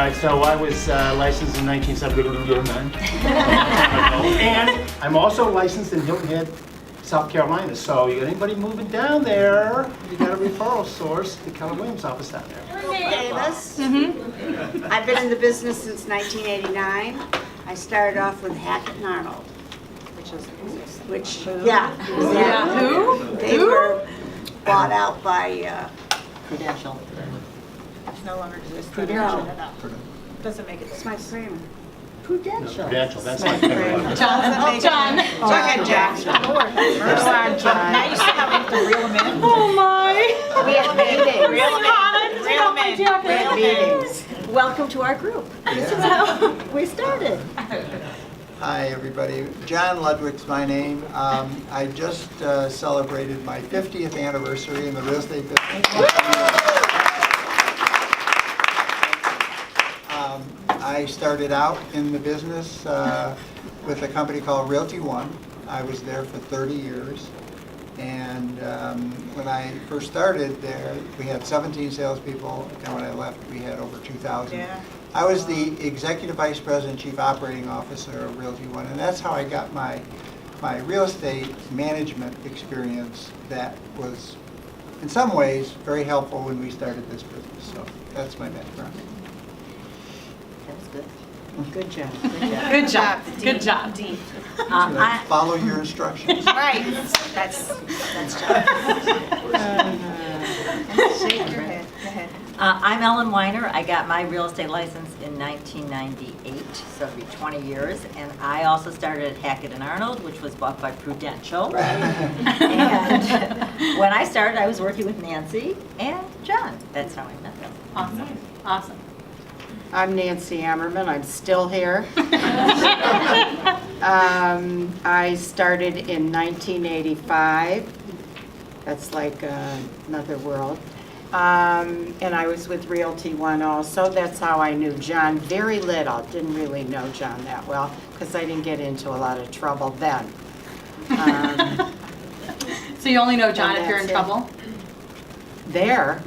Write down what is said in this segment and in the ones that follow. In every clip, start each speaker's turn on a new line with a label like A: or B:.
A: right, so I was licensed in 1979. And I'm also licensed in Hilton Head, South Carolina. So you got anybody moving down there, you got a referral source, the Keller Williams office down there.
B: Davis. I've been in the business since 1989. I started off with Hackett and Arnold,
C: Who?
B: They were bought out by
C: Prudential.
D: No longer exists.
B: Prudential.
D: Doesn't make it.
B: It's my framer.
C: Prudential.
A: Prudential, that's my favorite.
C: John. John.
D: Go ahead, Jack. Go on, John. Now you see how we have to reel them in.
C: Oh my.
D: We have meetings. Reel
C: Reel
D: meetings.
C: Welcome to our group. This is how we started.
E: Hi, everybody. John Ludwig's my name. I just celebrated my 50th anniversary in the real estate business. I started out in the business with a company called Realty One. I was there for 30 years. And when I first started there, we had 17 salespeople, and when I left, we had over 2,000.
D: Yeah.
E: I was the Executive Vice President, Chief Operating Officer of Realty One, and that's how I got my real estate management experience that was, in some ways, very helpful when we started this business. So that's my background.
C: That was good.
B: Good job.
C: Good job. Good job.
E: Should I follow your instructions?
D: Right. That's John. Shake your head. Go ahead.
C: I'm Ellen Weiner. I got my real estate license in 1998, so it'll be 20 years. And I also started at Hackett and Arnold, which was bought by Prudential. And when I started, I was working with Nancy and John. That's how I met them.
F: Awesome, awesome.
G: I'm Nancy Ammerman. I'm still here. I started in 1985. That's like another world. And I was with Realty One also. That's how I knew John very little. Didn't really know John that well because I didn't get into a lot of trouble then.
F: So you only know John if you're in
G: that's it.
F: trouble?
G: There.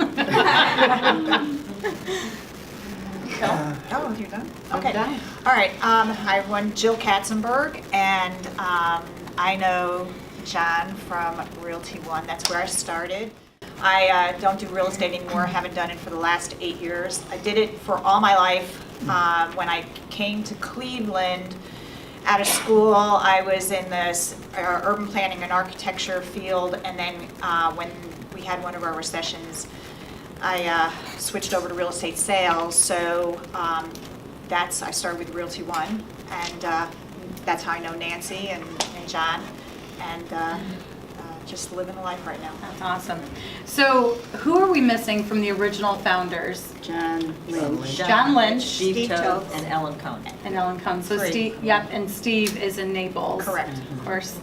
D: Oh, you're done?
G: I'm
D: Okay.
G: done.
D: All right. Hi, everyone. Jill Katzenberg, and I know John from Realty One. That's where I started. I don't do real estate anymore. Haven't done it for the last 8 years. I did it for all my life. When I came to Cleveland out of school, I was in this urban planning and architecture field, and then when we had one of our recessions, I switched over to real estate sales. So I started with Realty One, and that's how I know Nancy and John, and just living the life right now.
F: That's awesome. So who are we missing from the original founders?
G: John Lynch.
F: John Lynch,
C: Steve Toth,
B: Toth,
C: and Ellen Cohn.
F: and Ellen Cohn. So
C: Three.
F: Steve, yep, and Steve is in Naples.
D: Correct.
F: Of course.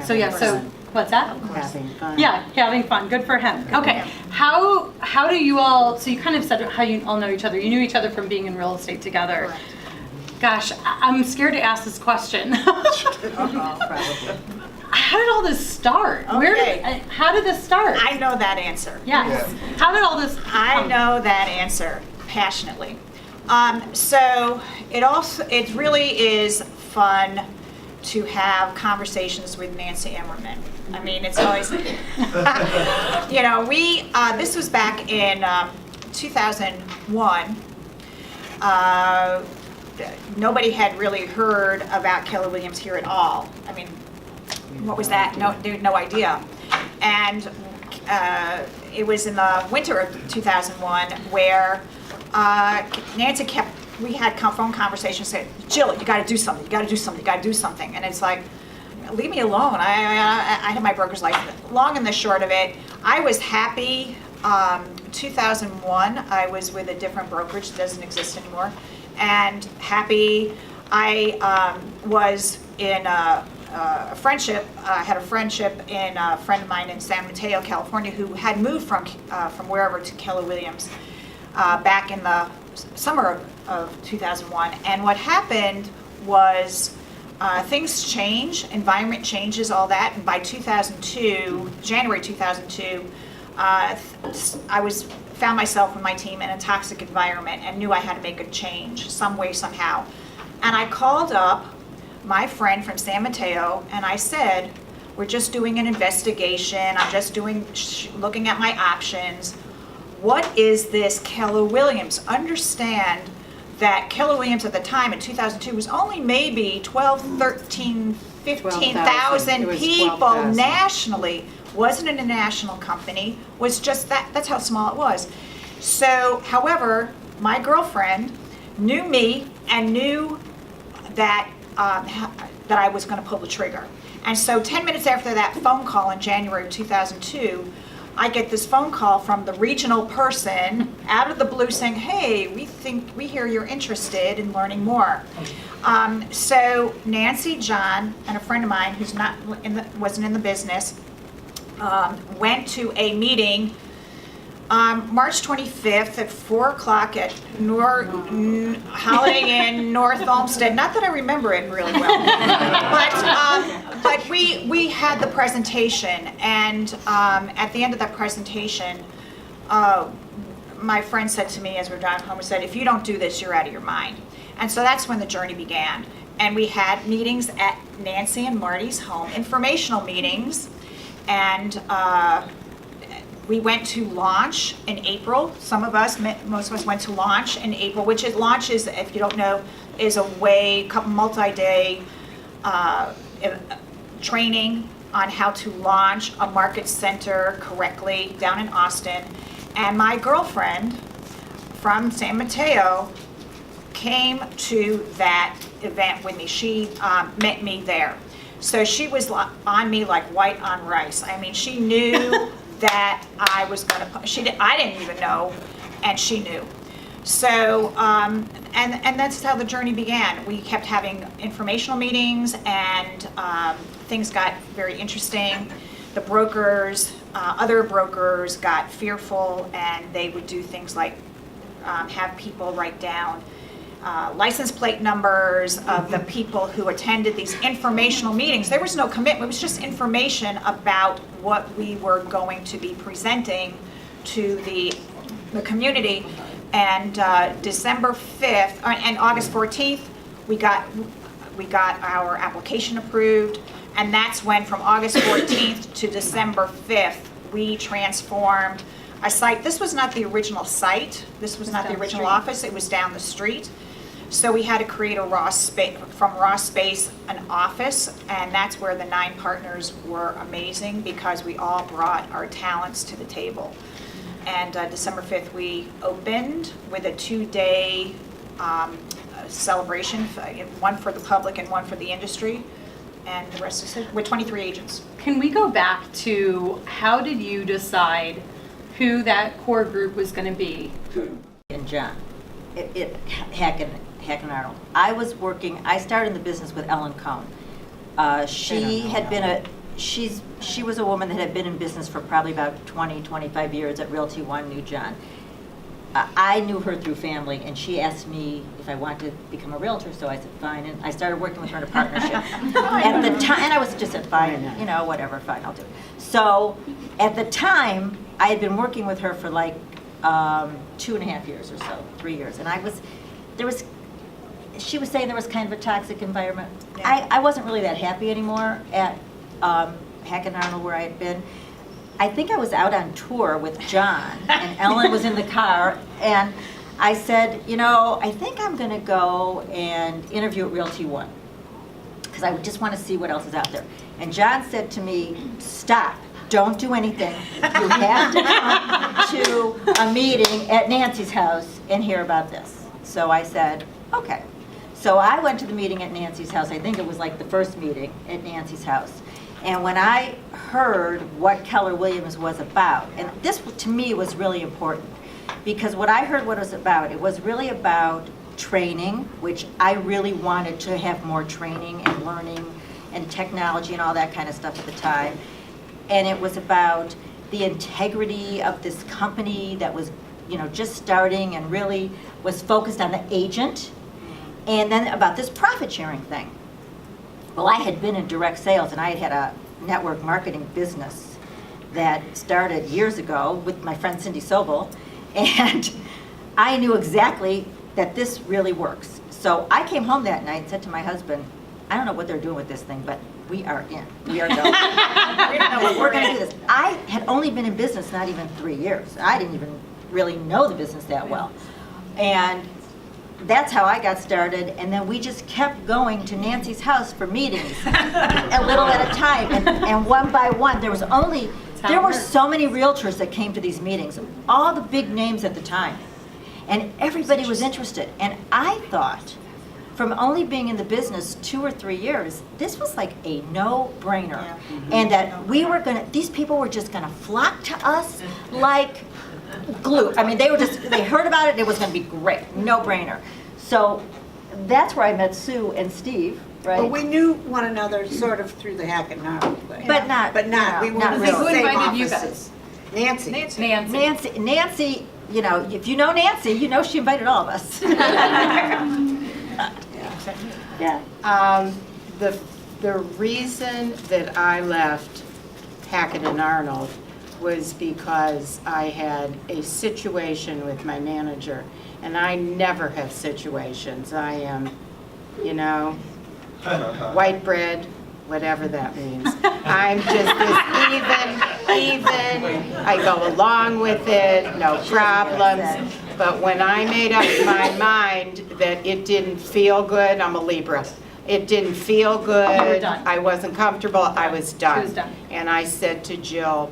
F: So yeah, so what's that?
G: Having fun.
F: Yeah, having fun. Good for him. Okay. How do you all, so you kind of said how you all know each other. You knew each other from being in real estate together.
D: Correct.
F: Gosh, I'm scared to ask this question.
C: Probably.
F: How did all this start?
D: Okay.
F: How did this start?
D: I know that answer.
F: Yes. How did all this
D: I
F: come?
D: know that answer passionately. So it really is fun to have conversations with Nancy Emmerman. I mean, it's always, this was back in 2001. Nobody had really heard about Keller Williams here at all. I mean, what was that? No idea. And it was in the winter of 2001 where Nancy we had phone conversations saying, Jill, you got to do something, you got to do something, you got to do something. And it's like, leave me alone. I had my broker's life. Long and the short of it, I was happy. 2001, I was with a different brokerage that doesn't exist anymore. And happy, I was in a friendship. I had a friendship in a friend of mine in San Mateo, California, who had moved from wherever to Keller Williams back in the summer of 2001. And what happened was things change, environment changes, all that. And by 2002, January 2002, found myself and my team in a toxic environment and knew I had to make a change some way, somehow. And I called up my friend from San Mateo and I said, we're just doing an investigation. I'm just looking at my options. What is this Keller Williams? Understand that Keller Williams at the time in 2002 was only maybe 12, 13, 15,000
G: It was
D: people
G: 12,000.
D: nationally. Wasn't a national company, was just that's how small it was. So, however, my girlfriend knew me and knew that that I was going to pull the trigger. And so 10 minutes after that phone call in January of 2002, I get this phone call from the regional person out of the blue saying, hey, we hear you're interested in learning more. So Nancy, John, and a friend of mine who's wasn't in the business, went to a meeting March 25th at 4 o'clock at Holiday Inn, North Olmsted. Not that I remember it really well, but we had the presentation, and at the end of that presentation, my friend said to me as we're driving home, he said, if you don't do this, you're out of your mind. And so that's when the journey began. And we had meetings at Nancy and Marty's home, informational meetings, and we went to launch in April. Most of us went to launch in April, launch is, if you don't know, is a couple multi-day training on how to launch a market center correctly down in Austin. And my girlfriend from San Mateo came to that event with me. She met me there. So she was on me like white on rice. I mean, she knew that I was going to, I didn't even know, and she knew. So, and that's how the journey began. We kept having informational meetings, and things got very interesting. The brokers, other brokers got fearful, and they would do things like have people write down license plate numbers of the people who attended these informational meetings. There was no commitment. It was just information about what we were going to be presenting to the community. And December 5th and August 14th, we got our application approved. And that's when, from August 14th to December 5th, we transformed a site. This was not the original site. This was not the original office. It was down the street. So we had to create from raw space, an office, and that's where the 9 partners were amazing, because we all brought our talents to the table. And December 5th, we opened with a 2-day celebration, one for the public and one for the industry, and the rest is it, with 23 agents.
F: Can we go back to how did you decide who that core group was going to be?
C: And John, Hacken Arnold. I started in the business with Ellen Cohn. She was a woman that had been in business for probably about 20, 25 years at Realty One, knew John. I knew her through family, and she asked me if I wanted to become a realtor, so I said fine, and I started working with her in a partnership. At the time, and I was just said fine, whatever, fine, I'll do it. So at the time, I had been working with her for like 2.5 years or so, 3 years, and she was saying there was kind of a toxic environment.
D: Yeah.
C: I wasn't really that happy anymore at Hacken Arnold, where I had been. I think I was out on tour with John, and Ellen was in the car, and I said, I think I'm going to go and interview at Realty One, because I just want to see what else is out there. And John said to me, stop, don't do anything. You have to come to a meeting at Nancy's house and hear about this. So I said, okay. So I went to the meeting at Nancy's house. I think it was like the first meeting at Nancy's house. And when I heard what Keller Williams was about, and this to me was really important, because what I heard what it was about, it was really about training, which I really wanted to have more training and learning and technology and all that kind of stuff at the time. And it was about the integrity of this company that was, just starting and really was focused on the agent. And then about this profit sharing thing. Well, I had been in direct sales, and I had had a network marketing business that started years ago with my friend Cindy Sobel, and I knew exactly that this really works. So I came home that night and said to my husband, I don't know what they're doing with this thing, but we are in. We are going. We're going to do this. I had only been in business not even 3 years. I didn't even really know the business that well. And that's how I got started, and then we just kept going to Nancy's house for meetings, a little at a time, and one by one. There were so many realtors that came to these meetings, all the big names at the time, and everybody was interested. And I thought, from only being in the business 2 or 3 years, this was like a no-brainer, and that these people were just gonna flock to us like glue. I mean, they heard about it, it was gonna be great, no-brainer. So that's where I met Sue and Steve, right?
B: Well, we knew one another sort of through the Hackett Narrow way.
C: But not,
B: We
C: not
B: weren't in
C: really.
B: the
F: Who
B: same
F: invited you
B: offices. Nancy.
C: Nancy, you know, if you know Nancy, you know she invited all of us. Yeah.
G: The reason that I left Hackett and Arnold was because I had a situation with my manager, and I never have situations. I am, you know, white bread, whatever that means. I'm just this even, I go along with it, no problems. But when I made up my mind that it didn't feel good, I'm a Libra. It didn't feel good.
F: You were done.
G: I wasn't comfortable. I was done.
F: She was done.
G: And I said to Jill,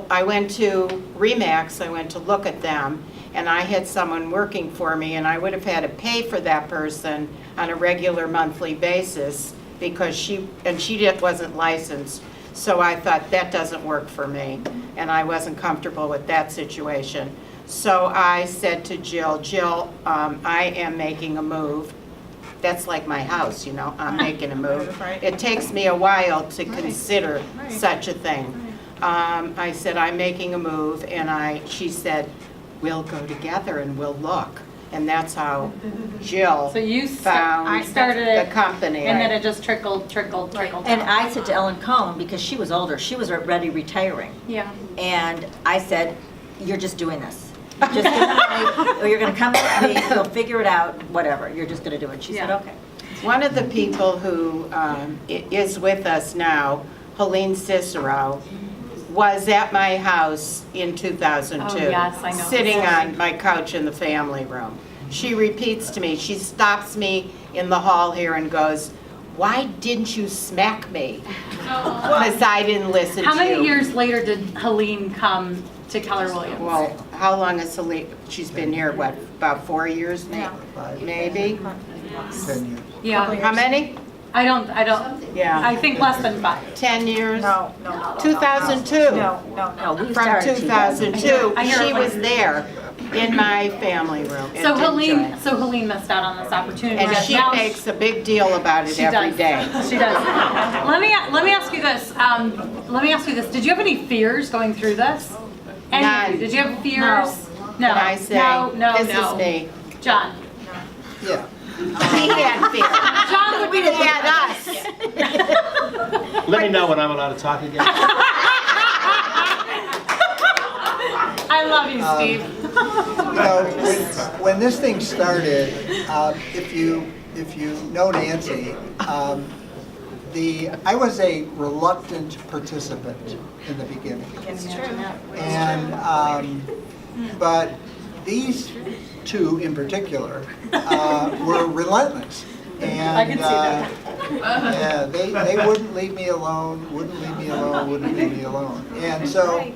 G: I went to Remax, I went to look at them, and I had someone working for me, and I would have had to pay for that person on a regular monthly basis because she wasn't licensed. So I thought, that doesn't work for me, and I wasn't comfortable with that situation. So I said to Jill, I am making a move. That's like my house, you know, I'm making a move. It takes me a while to consider such a thing. I said, I'm making a move, and she said, we'll go together and we'll look. And that's how Jill
F: So you
G: found
F: started
G: the
F: it,
G: company.
F: and then it just trickled
C: And
F: down.
C: I said to Ellen Cohn, because she was older, she was already retiring.
F: Yeah.
C: And I said, you're just doing this. Just give me money, or you're gonna come with me, we'll figure it out, whatever, you're just gonna do it. She said,
F: Yeah.
C: okay.
G: One of the people who is with us now, Helene Cicero, was at my house in 2002.
F: Oh, yes, I know.
G: Sitting on my couch in the family room. She repeats to me, she stops me in the hall here and goes, why didn't you smack me? Because I didn't listen to you.
F: How many years later did Helene come to Keller Williams?
G: Well, how long has Helene, she's been here, what, about 4 years now? Maybe?
E: 10 years.
F: Yeah.
G: How many?
F: I don't,
G: Yeah.
F: I think less than 5.
G: 10 years?
D: No.
G: 2002.
C: No, we
G: From
C: started
G: 2002,
F: I hear
G: she
F: it
G: was
F: like-
G: there in my family room. and
F: So
G: didn't join.
F: Helene missed out on this opportunity.
G: And
F: Yes,
G: she
F: now
G: makes a big deal about it
F: she
G: every
F: does.
G: day.
F: She does. Let me ask you this. Did you have any fears going through this? Any of you?
G: None.
F: Did you have fears? No.
G: And I say,
F: No.
G: this is me.
F: John.
E: Yeah.
G: He had fear.
F: John would be the
G: He had us.
A: Let me know when I'm allowed to talk again.
F: I love you, Steve.
E: You know, when this thing started, if you know Nancy, I was a reluctant participant in the beginning.
D: It's true.
E: And, but these two in particular were relentless. And,
F: I can see that.
E: Yeah, they wouldn't leave me alone, wouldn't leave me alone. And so,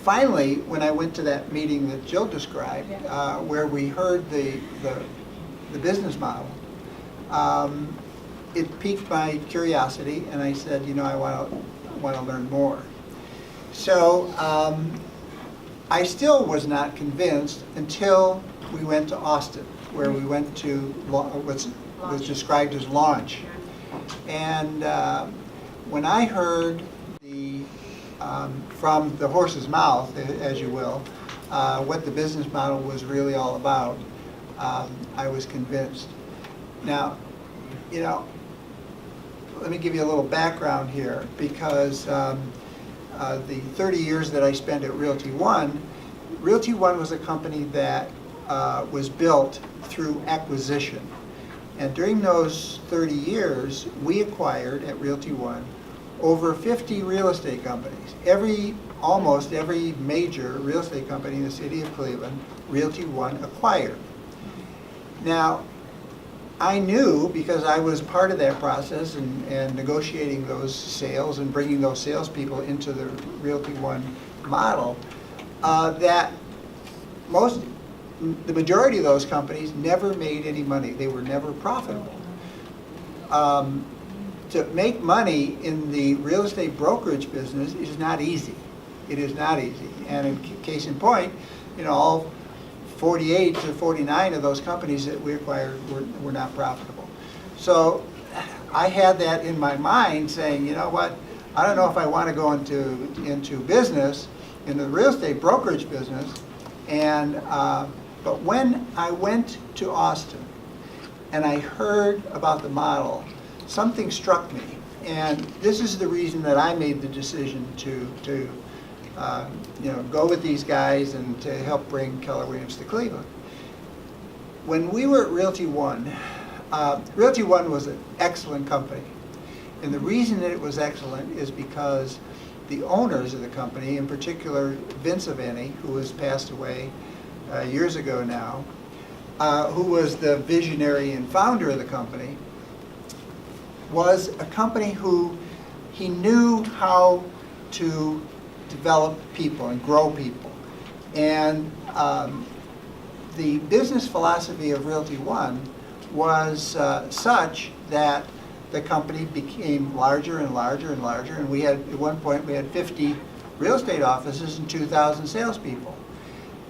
E: finally, when I went to that meeting that Jill described, where we heard the business model, it piqued my curiosity, and I said, you know, I want to learn more. So I still was not convinced until we went to Austin, where we went to what was described as launch. And when I heard from the horse's mouth, as you will, what the business model was really all about, I was convinced. Now, you know, let me give you a little background here, because the 30 years that I spent at Realty One was a company that was built through acquisition. And during those 30 years, we acquired at Realty One over 50 real estate companies. Almost every major real estate company in the city of Cleveland, Realty One acquired. Now, I knew, because I was part of that process and negotiating those sales and bringing those salespeople into the Realty One model, that the majority of those companies never made any money. They were never profitable. To make money in the real estate brokerage business is not easy. It is not easy. And in case in point, all 48 to 49 of those companies that we acquired were not profitable. So I had that in my mind saying, you know what, I don't know if I want to go into business, into the real estate brokerage business. And but when I went to Austin and I heard about the model, something struck me. And this is the reason that I made the decision to go with these guys and to help bring Keller Williams to Cleveland. When we were at Realty One was an excellent company. And the reason that it was excellent is because the owners of the company, in particular Vince Aveni, who has passed away years ago now, who was the visionary and founder of the company, was a company who he knew how to develop people and grow people. And the business philosophy of Realty One was such that the company became larger and larger and larger, and at one point we had 50 real estate offices and 2,000 salespeople.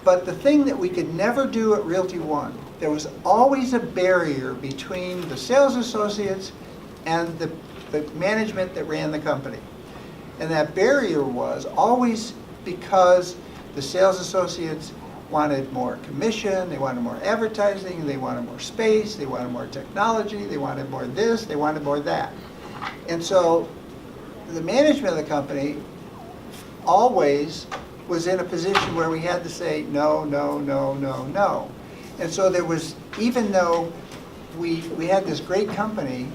E: But the thing that we could never do at Realty One, there was always a barrier between the sales associates and the management that ran the company. And that barrier was always because the sales associates wanted more commission, they wanted more advertising, they wanted more space, they wanted more technology, they wanted more this, they wanted more that. And so the management of the company always was in a position where we had to say no, no, no, no, no. And so there was, even though we had this great company,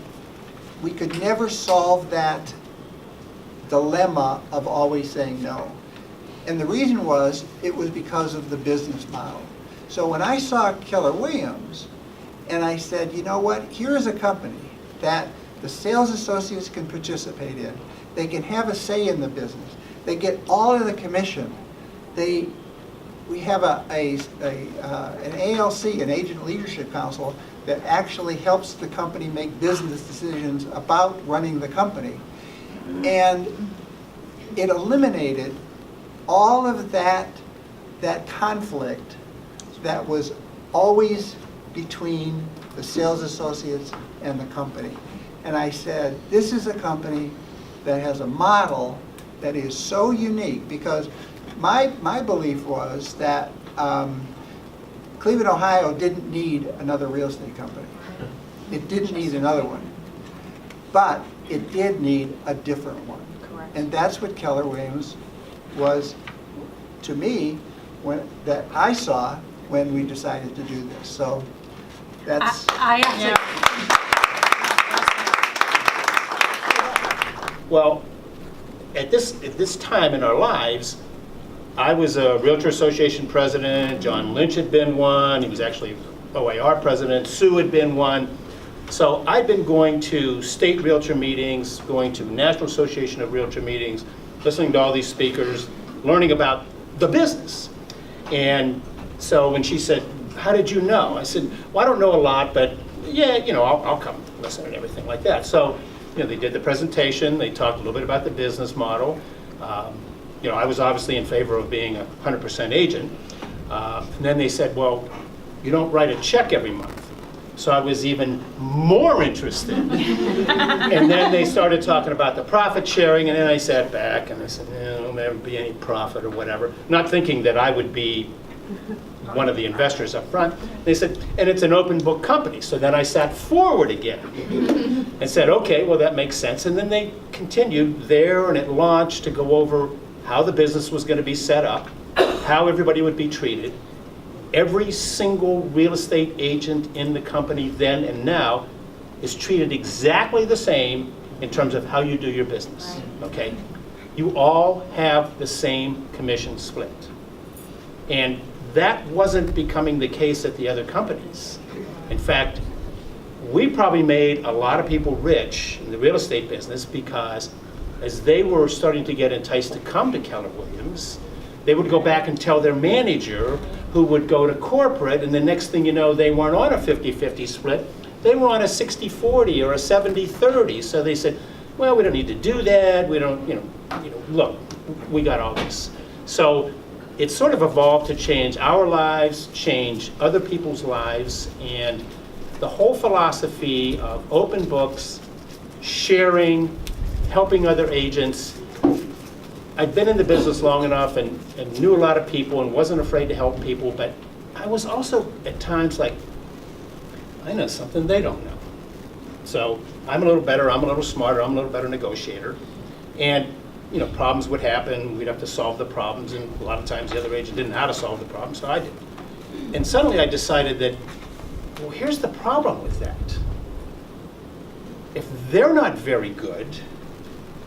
E: we could never solve that dilemma of always saying no. And the reason was, it was because of the business model. So when I saw Keller Williams, and I said, you know what, here is a company that the sales associates can participate in. They can have a say in the business. They get all of the commission. We have an ALC, an Agent Leadership Council, that actually helps the company make business decisions about running the company. And it eliminated all of that conflict that was always between the sales associates and the company. And I said, this is a company that has a model that is so unique, because my belief was that Cleveland, Ohio didn't need another real estate company. It didn't need another one. But it did need a different one.
C: Correct.
E: And that's what Keller Williams was, to me, that I saw when we decided to do this. So that's...
F: I actually,
A: Well, at this time in our lives, I was a Realtor Association president. John Lynch had been one. He was actually OAR president. Sue had been one. So I'd been going to state realtor meetings, going to National Association of Realtor meetings, listening to all these speakers, learning about the business. And so when she said, how did you know? I said, well, I don't know a lot, but yeah, I'll come listen and everything like that. So, they did the presentation. They talked a little bit about the business model. I was obviously in favor of being a 100% agent. And then they said, well, you don't write a check every month. So I was even more interested. And then they started talking about the profit sharing, and then I sat back and I said, there'll never be any profit or whatever. Not thinking that I would be one of the investors up front. They said, and it's an open book company. So then I sat forward again and said, okay, well, that makes sense. And then they continued there and at launch to go over how the business was going to be set up, how everybody would be treated. Every single real estate agent in the company then and now is treated exactly the same in terms of how you do your business, okay? You all have the same commission split. And that wasn't becoming the case at the other companies. In fact, we probably made a lot of people rich in the real estate business because as they were starting to get enticed to come to Keller Williams, they would go back and tell their manager, who would go to corporate, and the next thing you know, they weren't on a 50-50 split. They were on a 60-40 or a 70-30. So they said, well, we don't need to do that. We don't, look, we got all this. So it sort of evolved to change our lives, change other people's lives, and the whole philosophy of open books, sharing, helping other agents. I'd been in the business long enough and knew a lot of people and wasn't afraid to help people, but I was also at times like, I know something they don't know. So I'm a little better, I'm a little smarter, I'm a little better negotiator. And problems would happen, we'd have to solve the problems, and a lot of times the other agent didn't know how to solve the problem, so I did. And suddenly I decided that, well, here's the problem with that. If they're not very good,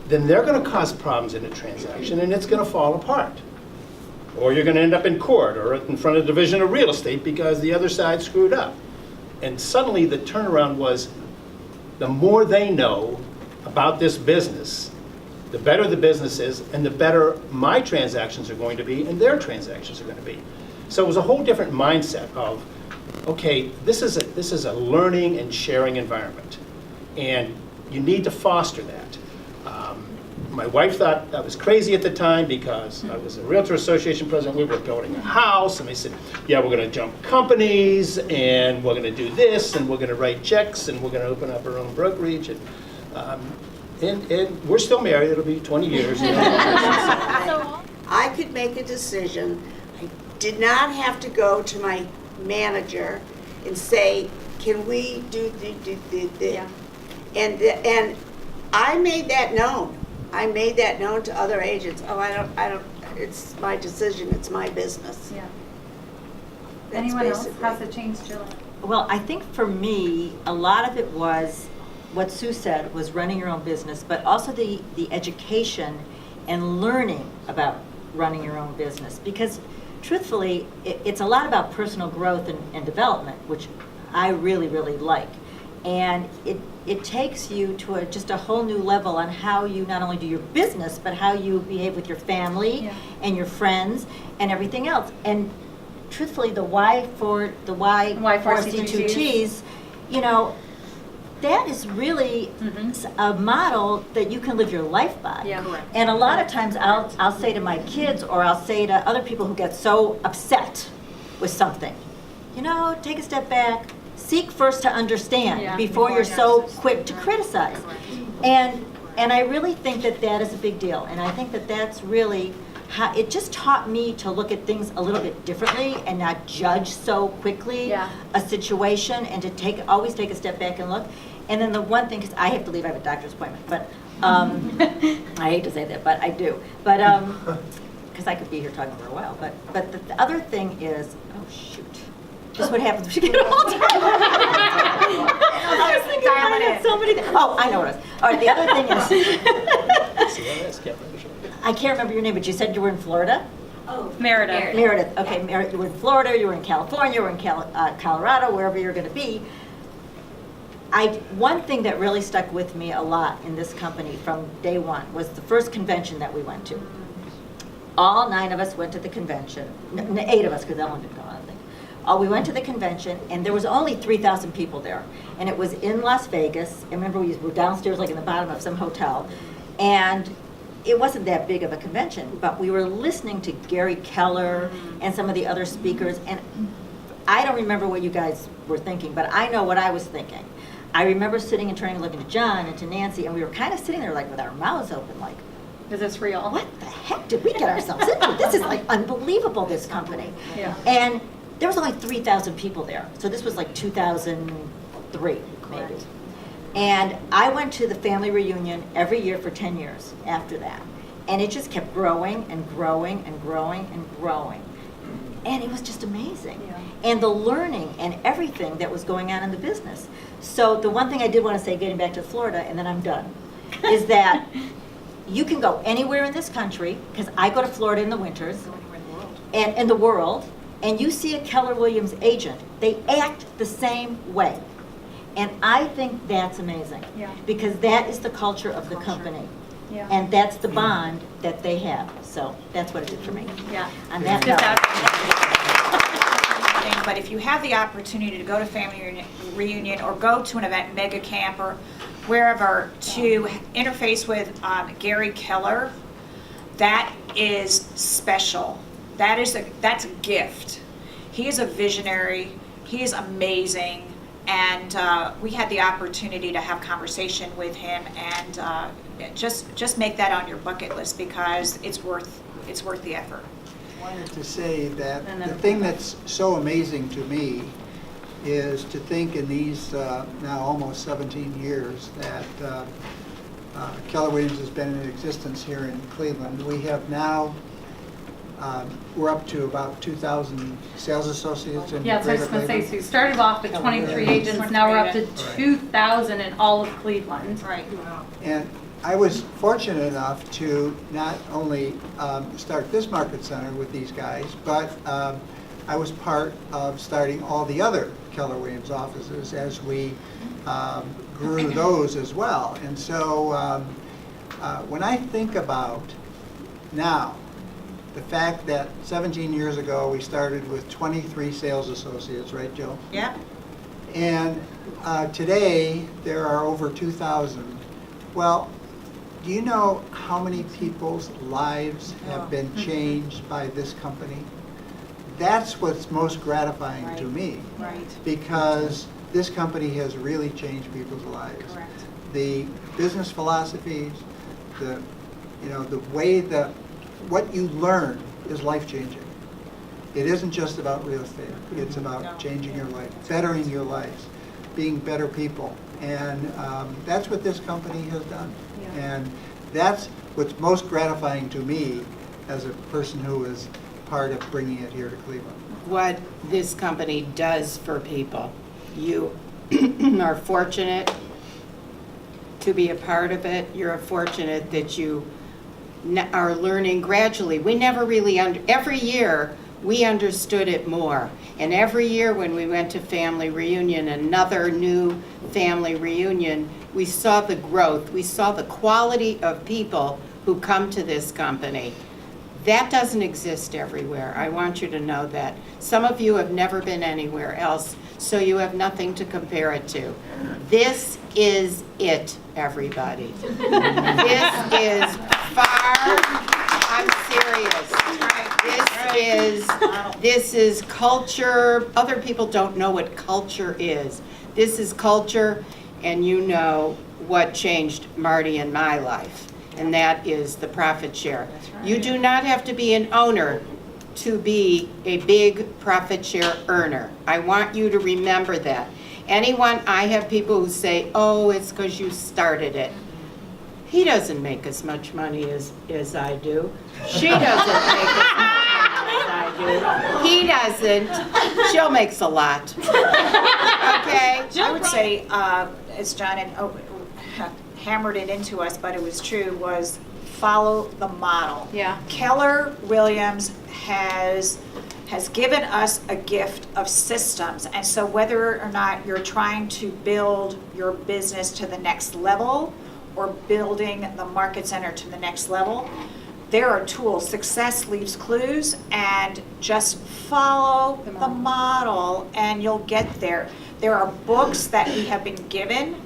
A: then they're going to cause problems in a transaction and it's going to fall apart. Or you're going to end up in court or in front of the division of real estate because the other side screwed up. And suddenly the turnaround was, the more they know about this business, the better the business is and the better my transactions are going to be and their transactions are going to be. So it was a whole different mindset of, okay, this is a learning and sharing environment. And you need to foster that. My wife thought I was crazy at the time because I was a Realtor Association president. We were building a house, and they said, yeah, we're going to jump companies, and we're going to do this, and we're going to write checks, and we're going to open up our own brokerage. And we're still married. It'll be 20 years.
B: I could make a decision. I did not have to go to my manager and say, can we do
F: Yeah.
B: And I made that known. I made that known to other agents. Oh, I don't, it's my decision, it's my business.
F: Yeah.
B: That's
F: Anyone else?
B: basically-
F: How's it changed, Jill?
C: Well, I think for me, a lot of it was what Sue said, was running your own business, but also the education and learning about running your own business. Because truthfully, it's a lot about personal growth and development, which I really, really like. And it takes you to just a whole new level on how you not only do your business, but how you behave with your family and your friends and everything else. And truthfully, the Y for C2Ts, that is really a model that you can live your life by.
F: Yeah. Correct.
C: And a lot of times I'll say to my kids or I'll say to other people who get so upset with something, take a step back, seek first to understand before you're so quick to criticize. And I really think that is a big deal. And I think that that's really how it just taught me to look at things a little bit differently and not judge so quickly a situation, and to always take a step back and look. And then the one thing, because I have to leave, I have a doctor's appointment, but I hate to say that, but I do. But because I could be here talking for a while. But the other thing is, oh shoot. This is what happens when you get older. I was thinking I had so many things. Oh, I know what it is. All right, the other thing is, I can't remember your name, but you said you were in Florida?
F: Meredith.
C: Meredith. Okay, Meredith, you were in Florida, you were in California, you were in Colorado, wherever you're going to be. One thing that really stuck with me a lot in this company from day one was the first convention that we went to. All 9 of us went to the convention. 8 of us, because Ellen didn't go, I think. We went to the convention, and there was only 3,000 people there. And it was in Las Vegas. I remember we were downstairs, like in the bottom of some hotel. And it wasn't that big of a convention, but we were listening to Gary Keller and some of the other speakers. And I don't remember what you guys were thinking, but I know what I was thinking. I remember sitting and turning and looking to John and to Nancy, and we were kind of sitting there like with our mouths open, like,
F: Is this real?
C: what the heck did we get ourselves into? This is like unbelievable, this company.
F: Yeah.
C: And there was only 3,000 people there. So this was like 2003, maybe. And I went to the family reunion every year for 10 years after that. And it just kept growing and growing and growing and growing. And it was just amazing. And the learning and everything that was going on in the business. So the one thing I did want to say, getting back to Florida, and then I'm done, is that you can go anywhere in this country, because I go to Florida in the winters, and in the world, and you see a Keller Williams agent, they act the same way. And I think that's amazing.
F: Yeah.
C: Because that is the culture of the company.
F: Yeah.
C: And that's the bond that they have. So that's what it did for me.
F: Yeah.
C: On that
F: Just
C: note.
D: thing, but if you have the opportunity to go to family reunion or go to an event, mega camp or wherever, to interface with Gary Keller, that is special. That's a gift. He is a visionary. He is amazing. And we had the opportunity to have conversation with him, and just make that on your bucket list, because it's worth the effort.
E: I wanted to say that the thing that's so amazing to me is to think in these now almost 17 years that Keller Williams has been in existence here in Cleveland. We have now, we're up to about 2,000 sales associates in
F: Yeah, so I was
E: Greater
F: going to say,
E: Cleveland.
F: so you started off with 23 agents, now we're up to 2,000 in all of Cleveland.
D: Right.
E: And I was fortunate enough to not only start this market center with these guys, but I was part of starting all the other Keller Williams offices as we grew those as well. And so when I think about now, the fact that 17 years ago we started with 23 sales associates, right, Joe?
D: Yeah.
E: And today there are over 2,000. Well, do you know how many people's lives have been changed by this company? That's what's most gratifying to me.
D: Right.
E: Because this company has really changed people's lives.
D: Correct.
E: The business philosophies, the way that what you learn is life-changing. It isn't just about real estate. It's about changing your life, bettering your lives, being better people. And that's what this company has done. And that's what's most gratifying to me as a person who is part of bringing it here to Cleveland.
G: What this company does for people. You are fortunate to be a part of it. You're fortunate that you are learning gradually. We never really, every year we understood it more. And every year when we went to family reunion, another new family reunion, we saw the growth. We saw the quality of people who come to this company. That doesn't exist everywhere. I want you to know that. Some of you have never been anywhere else, so you have nothing to compare it to. This is it, everybody. This is far, I'm serious. This is culture. Other people don't know what culture is. This is culture, and you know what changed Marty and my life, and that is the profit share. You do not have to be an owner to be a big profit share earner. I want you to remember that. I have people who say, oh, it's because you started it. He doesn't make as much money as I do. She doesn't make as much money as I do. He doesn't. Jill makes a lot. Okay?
D: I would say, as John had hammered it into us, but it was true, was follow the model.
F: Yeah.
D: Keller Williams has given us a gift of systems, and so whether or not you're trying to build your business to the next level or building the market center to the next level, there are tools. Success leaves clues, and just follow the model and you'll get there. There are books that we have been given.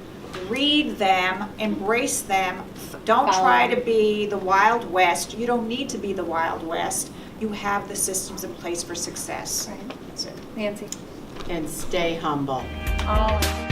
D: Read them, embrace them. Don't try to be the Wild West. You don't need to be the Wild West. You have the systems in place for success.
F: Right.
D: That's it.
F: Nancy.
G: And stay humble.
F: Oh.